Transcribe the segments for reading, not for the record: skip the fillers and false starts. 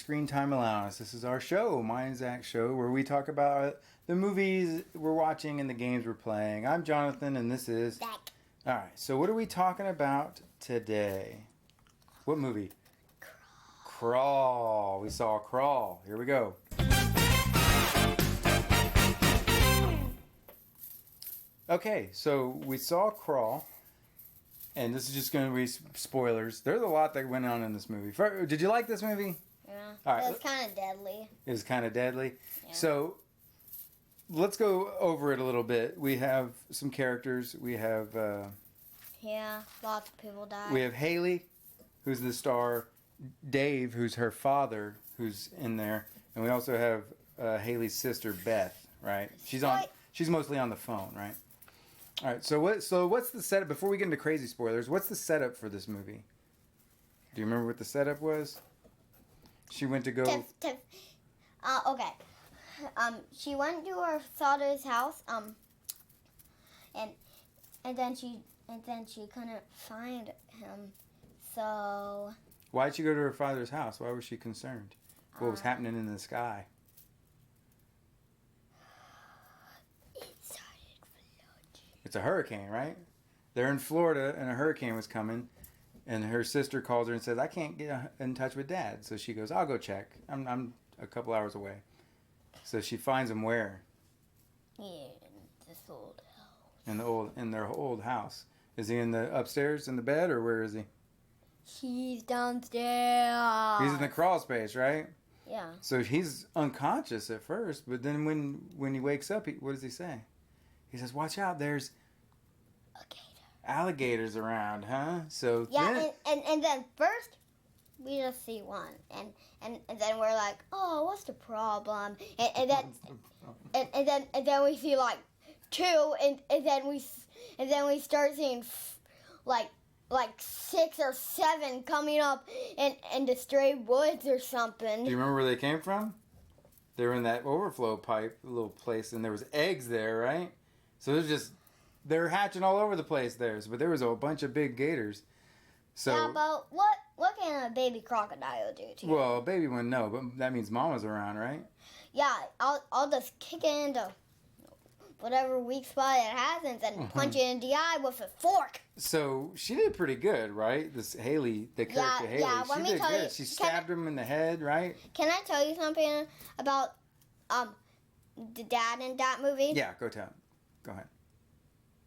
Screen Time Allowance. This is our show, mine and Zack's show, where we talk about the movies we're watching and the games we're playing. I'm Jonathan, and this is Zack. All right, so what are we talking about today? What movie? Crawl. We saw Crawl. Here we go. Okay, so we saw Crawl. And this is just going to be spoilers. There's a lot that went on in this movie. Did you like this movie? Yeah. All right. It was kind of deadly. It was kind of deadly. Yeah. So let's go over it a little bit. We have some characters. We have Lots of people died. we have Haley, who's the star. Dave, who's her father, who's in there, and we also have Haley's sister Beth. Right? She's mostly on the phone. Right? All right, so what's the setup? Before we get into crazy spoilers, what's the setup for this movie? Do you remember what the setup was? She went to go... Okay. She went to her father's house, and then she couldn't find him, so... Why'd she go to her father's house? Why was she concerned? What was happening in the sky? It's a hurricane, right? They're in Florida, and a hurricane was coming, and her sister calls her and says, "I can't get in touch with Dad." So she goes, "I'll go check. I'm a couple hours away." So she finds him where? In this old house. In their old house. Is he in the upstairs in the bed, or where is he? He's downstairs. He's in the crawl space, right? Yeah. So he's unconscious at first, but then when he wakes up, what does he say? He says, "Watch out, there's alligators around, huh?" So yeah, and then first we just see one, and then we're like, "Oh, what's the problem?" And then we see like two, and then we start seeing like 6 or 7 coming up in the stray woods or something. Do you remember where they came from? They were in that overflow pipe little place, and there was eggs there, right? So they're hatching all over the place there. But there was a bunch of big gators. So, yeah, but what can a baby crocodile do to you? Well, a baby one, no, but that means mama's around, right? Yeah, I'll just kick it into whatever weak spot it has and punch it in the eye with a fork. So she did pretty good, right? This Haley, the character Haley, she did good. She stabbed him in the head, right? Can I tell you something about the dad in that movie? Yeah, go tell him. Go ahead.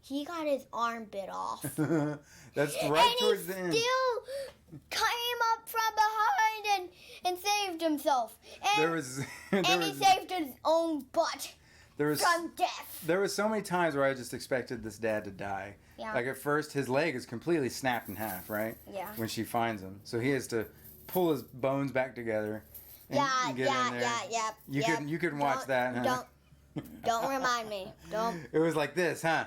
He got his arm bit off. That's right towards the end. And he still came up from behind and saved himself. And he saved his own butt from death. There was so many times where I just expected this dad to die. Yeah. Like at first, his leg is completely snapped in half, right? Yeah. When she finds him. So he has to pull his bones back together and get in there. Yeah. You couldn't watch that, huh? Don't remind me. Don't. It was like this, huh?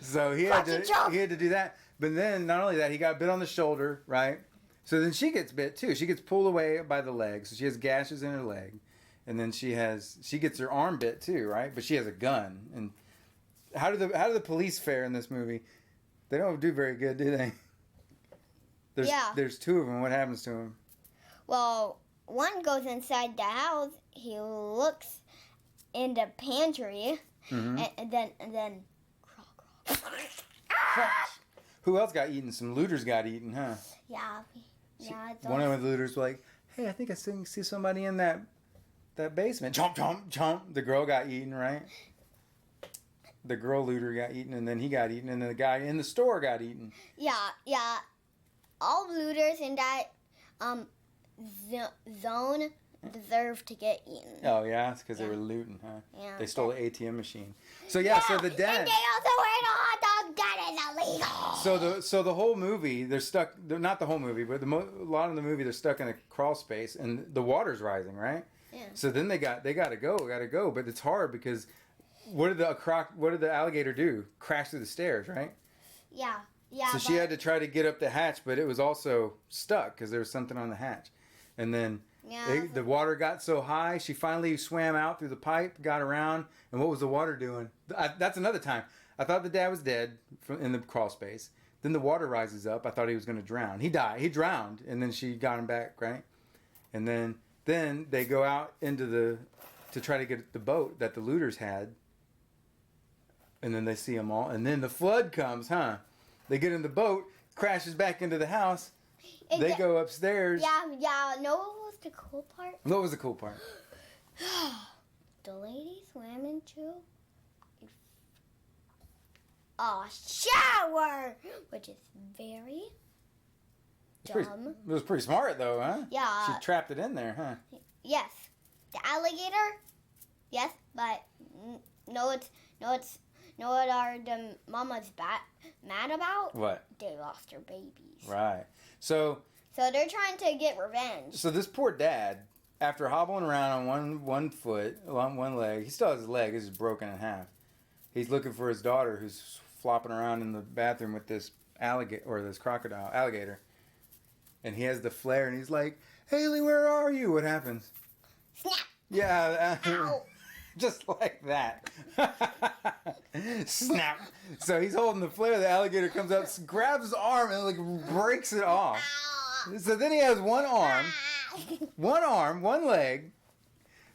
So he had to do that. But then not only that, he got bit on the shoulder, right? So then she gets bit too. She gets pulled away by the leg. So she has gashes in her leg. And then she gets her arm bit too, right? But she has a gun. And how do the police fare in this movie? They don't do very good, do they? There's 2 of them. What happens to them? Well, one goes inside the house. He looks in the pantry, and then Crash. Who else got eaten? Some looters got eaten, huh? Yeah. One of the looters was like, "Hey, I think I see somebody in that basement." Chomp, chomp, chomp. The girl got eaten, right? The girl looter got eaten, and then he got eaten, and then the guy in the store got eaten. Yeah. All looters in that zone deserve to get eaten. Oh yeah, it's because they were looting, huh? Yeah. They stole the ATM machine. So so the dad. And they also ate a hot dog. That is illegal. So the whole movie, they're stuck. Not the whole movie, but a lot of the movie, they're stuck in a crawl space, and the water's rising, right? Yeah. So then they got to go, but it's hard because what did the alligator do? Crash through the stairs, right? Yeah. So she had to try to get up the hatch, but it was also stuck because there was something on the hatch. And then the water got so high, she finally swam out through the pipe, got around, and what was the water doing? That's another time. I thought the dad was dead in the crawl space. Then the water rises up. I thought he was going to drown. He died. He drowned, and then she got him back, right? And then they go out to try to get the boat that the looters had. And then they see them all. And then the flood comes, huh? They get in the boat, crashes back into the house. They go upstairs. Yeah. Know what was the cool part? What was the cool part? The lady swam into a shower, which is very dumb. It was pretty smart, though, huh? Yeah. She trapped it in there, huh? Yes. The alligator? Yes, but what are the mamas mad about? What? They lost their babies. Right. So they're trying to get revenge. So this poor dad, after hobbling around on one foot, on one leg, he still has his leg, it's just broken in half. He's looking for his daughter who's flopping around in the bathroom with this alligator. And he has the flare and he's like, Haley, where are you? What happens? Snap! Yeah. Ow. Just like that. Snap. So he's holding the flare. The alligator comes up, grabs his arm, and like breaks it off. So then he has one arm, one leg.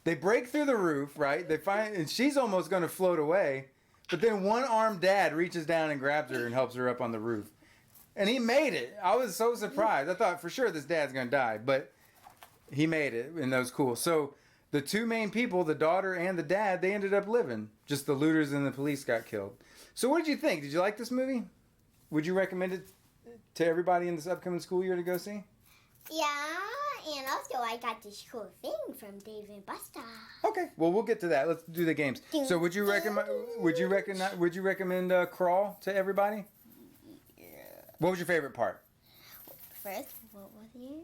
They break through the roof, right? They find, and she's almost going to float away. But then one-armed dad reaches down and grabs her and helps her up on the roof. And he made it. I was so surprised. I thought for sure this dad's going to die. But he made it, and that was cool. So the two main people, the daughter and the dad, they ended up living. Just the looters and the police got killed. So what did you think? Did you like this movie? Would you recommend it to everybody in this upcoming school year to go see? Yeah, and also I got this cool thing from Dave and Busta. Okay, well we'll get to that. Let's do the games. So would you recommend Crawl to everybody? Yeah. What was your favorite part? First, what was your?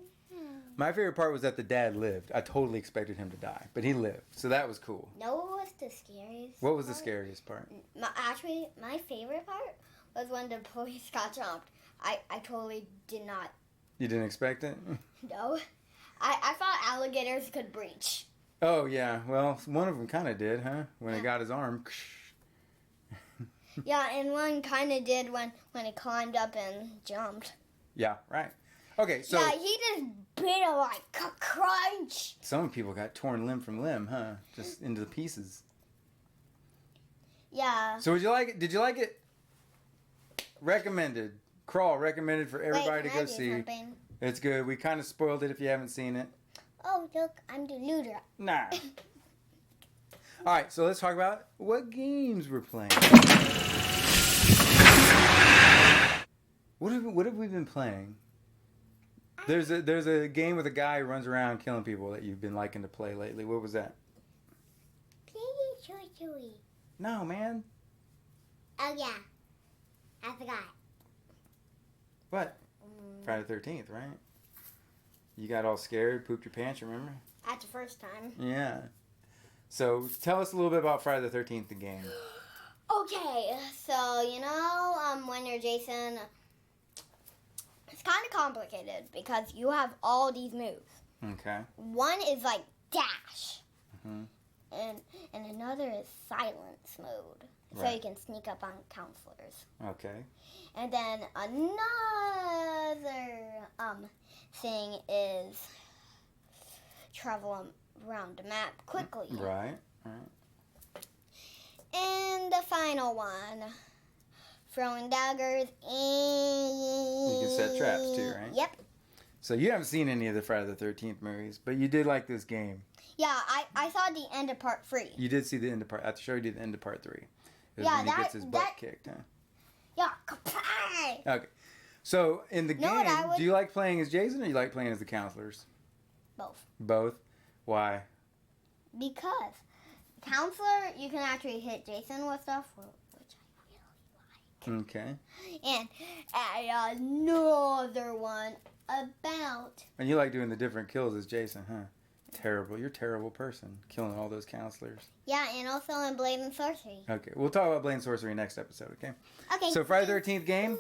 My favorite part was that the dad lived. I totally expected him to die, but he lived, so that was cool. No, what was the scariest? What was the scariest part? My favorite part was when the police got jumped. I totally did not. You didn't expect it? No. I thought alligators could breach. Oh, yeah. Well, one of them kind of did, huh? When he got his arm. Yeah, and one kind of did when he climbed up and jumped. Yeah, right. Okay, so... Yeah, he just bit it like crunch. Some people got torn limb from limb, huh? Just into the pieces. Yeah. So would you like it? Did you like it? Recommended. Crawl, recommended for everybody to go see. Something? It's good. We kind of spoiled it if you haven't seen it. Oh, look, I'm the looter. Nah. All right, so let's talk about what games we're playing. What have we been playing? There's a game with a guy who runs around killing people that you've been liking to play lately. What was that? Chewy. No, man. Oh, yeah. I forgot. What? Friday the 13th, right? You got all scared, pooped your pants, remember? That's the first time. Yeah. So tell us a little bit about Friday the 13th, the game. Okay, so, when you're Jason, it's kind of complicated because you have all these moves. Okay. One is like dash. Mm-hmm. And another is silence mode. So Right. you can sneak up on counselors. Okay. And then another thing is travel around the map quickly. Right. And the final one, throwing daggers and... You can set traps too, right? Yep. So you haven't seen any of the Friday the 13th movies, but you did like this game. Yeah, I saw the end of part 3. You did see the end of part... I have to show you the end of part 3. It was Yeah, when he gets his butt kicked, huh? Yeah, kapay! Okay. So, in the No, game, do you like playing as Jason or you like playing as the counselors? Both. Both? Why? Because counselor, you can actually hit Jason with stuff, which I really like. Okay. And another one about... And you like doing the different kills as Jason, huh? Terrible. You're a terrible person, killing all those counselors. Yeah, and also in Blade and Sorcery. Okay. We'll talk about Blade and Sorcery next episode, okay? Okay. So, Friday the 13th game?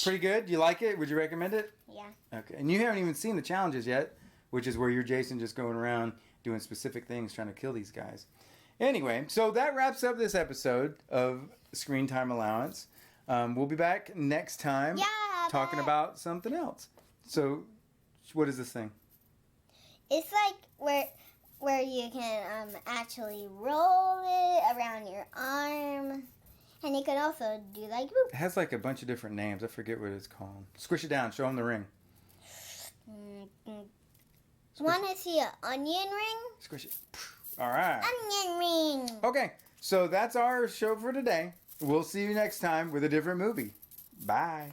Pretty good. You like it? Would you recommend it? Yeah. Okay. And you haven't even seen the challenges yet, which is where you're Jason just going around doing specific things trying to kill these guys. Anyway, so that wraps up this episode of Screen Time Allowance. We'll be back next time talking about something else. So, what is this thing? It's like where you can actually roll it around your arm. And you can also do like... It has like a bunch of different names. I forget what it's called. Squish it down. Show them the ring. Want to see an onion ring? Squish it. All right. Onion ring. Okay, so that's our show for today. We'll see you next time with a different movie. Bye.